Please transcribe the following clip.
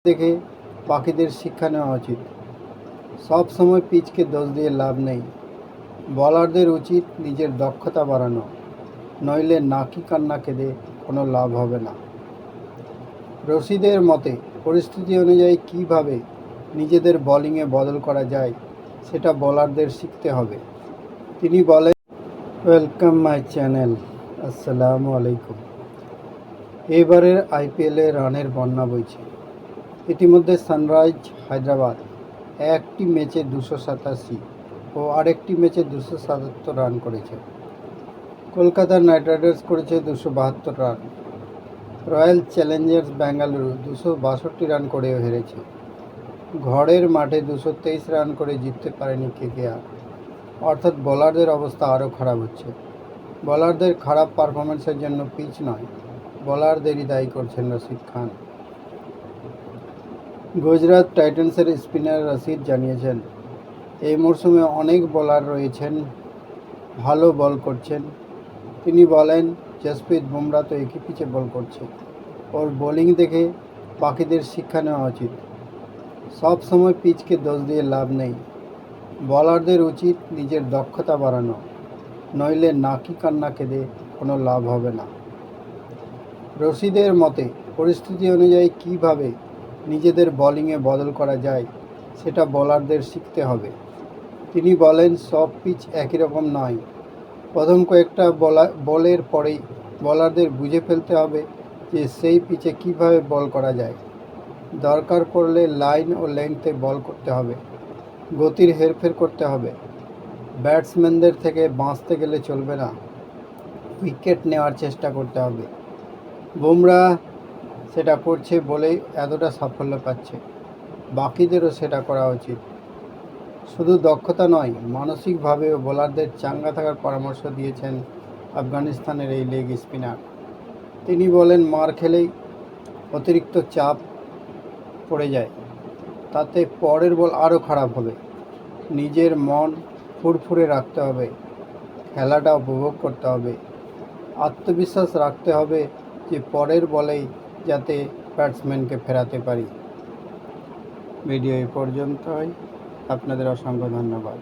দেখে পাখিদের শিক্ষা নেওয়া উচিত। সব সময় পিচকে দোষ দিয়ে লাভ নেই। বলারদের উচিত নিজের দক্ষতা বাড়ানো, নইলে নাকি কান্না কেঁদে কোনো লাভ হবে না। রশিদের মতে পরিস্থিতি অনুযায়ী কীভাবে নিজেদের বোলিংয়ে বদল করা যায় সেটা বোলারদের শিখতে হবে। তিনি বলেন, ওয়েলকাম মাই চ্যানেল, আসসালামু আলাইকুম। এবারের আইপিএলে রানের বন্যা বইছে। ইতিমধ্যে সানরাইজ হায়দ্রাবাদ একটি ম্যাচে 287 ও আরেকটি ম্যাচে 277 রান করেছে। কলকাতা নাইট রাইডার্স করেছে 272 run. Royal Challengers Bengaluru 262 run করেও হেরেছে। ঘরের মাঠে 223 রান করে জিততে পারেনি কেকেআর। অর্থাৎ বোলারদের অবস্থা আরও খারাপ হচ্ছে। বোলারদের খারাপ পারফরমেন্সের জন্য পিচ নয়, বোলারদেরই দায়ী করছেন রশিদ খান। গুজরাট টাইটান্সের স্পিনার রশিদ জানিয়েছেন, এই মরশুমে অনেক বোলার রয়েছেন, ভালো বল করছেন। তিনি বলেন, জসপ্রীত বুমরা তো একই পিচে বল করছে, ওর বোলিং দেখে পাখিদের শিক্ষা নেওয়া উচিত। সব সময় পিচকে দোষ দিয়ে লাভ নেই। বলারদের উচিত নিজের দক্ষতা বাড়ানো, নইলে নাকি কান্না কেঁদে কোনো লাভ হবে না। রশিদের মতে পরিস্থিতি অনুযায়ী কীভাবে নিজেদের বোলিংয়ে বদল করা যায় সেটা বোলারদের শিখতে হবে। তিনি বলেন, সব পিচ একই রকম নয়। প্রথম কয়েকটা বলের পরেই বোলারদের বুঝে ফেলতে হবে যে সেই পিচে কীভাবে বল করা যায়। দরকার পড়লে লাইন ও লেংথে বল করতে হবে, গতির হেরফের করতে হবে। ব্যাটসম্যানদের থেকে বাঁচতে গেলে চলবে না, উইকেট নেওয়ার চেষ্টা করতে হবে। বুমরা সেটা করছে বলেই এতটা সাফল্য পাচ্ছে, বাকিদেরও সেটা করা উচিত। শুধু দক্ষতা নয়, মানসিকভাবেও বোলারদের চাঙ্গা থাকার পরামর্শ দিয়েছেন আফগানিস্তানের এই লেগ স্পিনার। তিনি বলেন, মার খেলেই অতিরিক্ত চাপ পড়ে যায়, তাতে পরের বল আরও খারাপ হবে। নিজের মন ফুরফুরে রাখতে হবে, খেলাটা উপভোগ করতে হবে, আত্মবিশ্বাস রাখতে হবে যে পরের বলেই যাতে ব্যাটসম্যানকে ফেরাতে পারি। ভিডিও এই পর্যন্তই। আপনাদের অসংখ্য ধন্যবাদ।